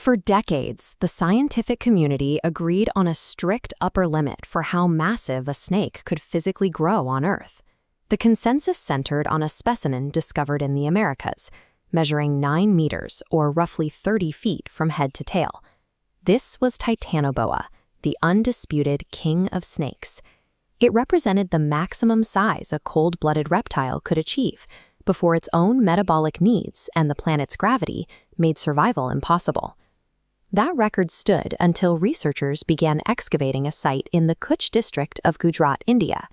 For decades, the scientific community agreed on a strict upper limit for how massive a snake could physically grow on Earth. The consensus centered on a specimen discovered in the Americas, measuring 9 meters or roughly 30 feet from head to tail. This was Titanoboa, the undisputed king of snakes. It represented the maximum size a cold-blooded reptile could achieve before its own metabolic needs and the planet's gravity made survival impossible. That record stood until researchers began excavating a site in the Kutch district of Gujarat, India.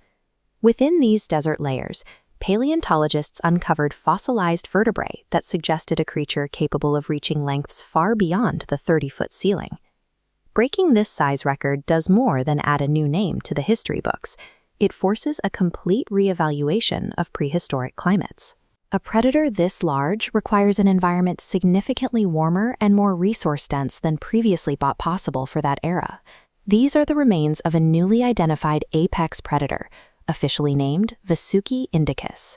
Within these desert layers, paleontologists uncovered fossilized vertebrae that suggested a creature capable of reaching lengths far beyond the 30-foot ceiling. Breaking this size record does more than add a new name to the history books. It forces a complete reevaluation of prehistoric climates. A predator this large requires an environment significantly warmer and more resource-dense than previously thought possible for that era. These are the remains of a newly identified apex predator, officially named Vasuki indicus.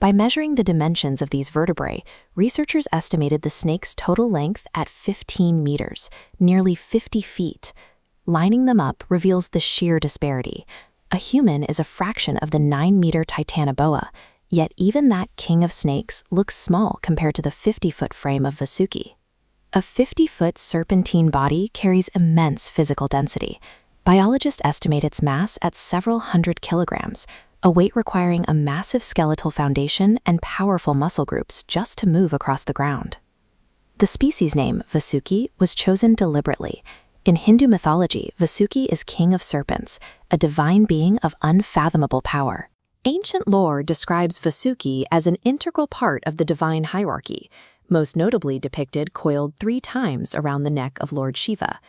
By measuring the dimensions of these vertebrae, researchers estimated the snake's total length at 15 meters, nearly 50 feet. Lining them up reveals the sheer disparity. A human is a fraction of the 9-meter Titanoboa, yet even that king of snakes looks small compared to the 50-foot frame of Vasuki. A 50-foot serpentine body carries immense physical density. Biologists estimate its mass at several hundred kilograms, a weight requiring a massive skeletal foundation and powerful muscle groups just to move across the ground. The species name, Vasuki, was chosen deliberately. In Hindu mythology, Vasuki is king of serpents, a divine being of unfathomable power. Ancient lore describes Vasuki as an integral part of the divine hierarchy, most notably depicted coiled 3 times around the neck of Lord Shiva.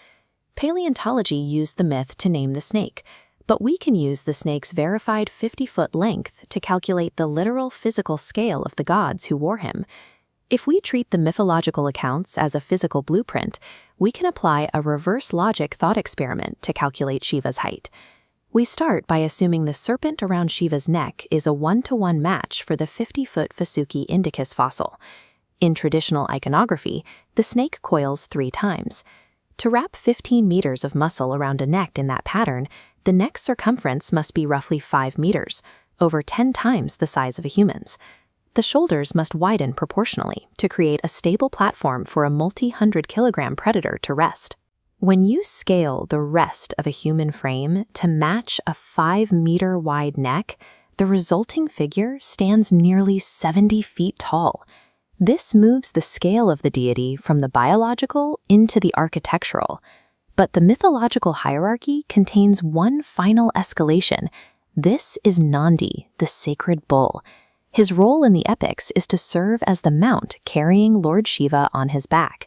Paleontology used the myth to name the snake, but we can use the snake's verified 50-foot length to calculate the literal physical scale of the gods who wore him. If we treat the mythological accounts as a physical blueprint, we can apply a reverse logic thought experiment to calculate Shiva's height. We start by assuming the serpent around Shiva's neck is a 1-to-1 match for the 50-foot Vasuki indicus fossil. In traditional iconography, the snake coils 3 times. To wrap 15 meters of muscle around a neck in that pattern, the neck's circumference must be roughly 5 meters, over 10 times the size of a human's. The shoulders must widen proportionally to create a stable platform for a multi-hundred-kilogram predator to rest. When you scale the rest of a human frame to match a 5-meter wide neck, the resulting figure stands nearly 70 feet tall. This moves the scale of the deity from the biological into the architectural. But the mythological hierarchy contains one final escalation. This is Nandi, the sacred bull. His role in the epics is to serve as the mount carrying Lord Shiva on his back.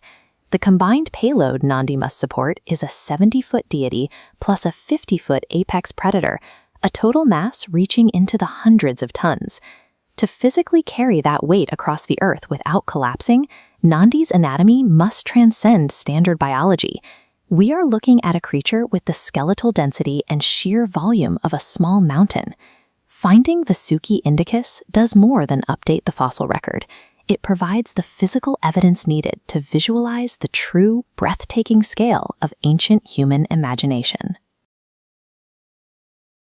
The combined payload Nandi must support is a 70-foot deity plus a 50-foot apex predator, a total mass reaching into the hundreds of tons. To physically carry that weight across the earth without collapsing, Nandi's anatomy must transcend standard biology. We are looking at a creature with the skeletal density and sheer volume of a small mountain. Finding Vasuki indicus does more than update the fossil record. It provides the physical evidence needed to visualize the true, breathtaking scale of ancient human imagination.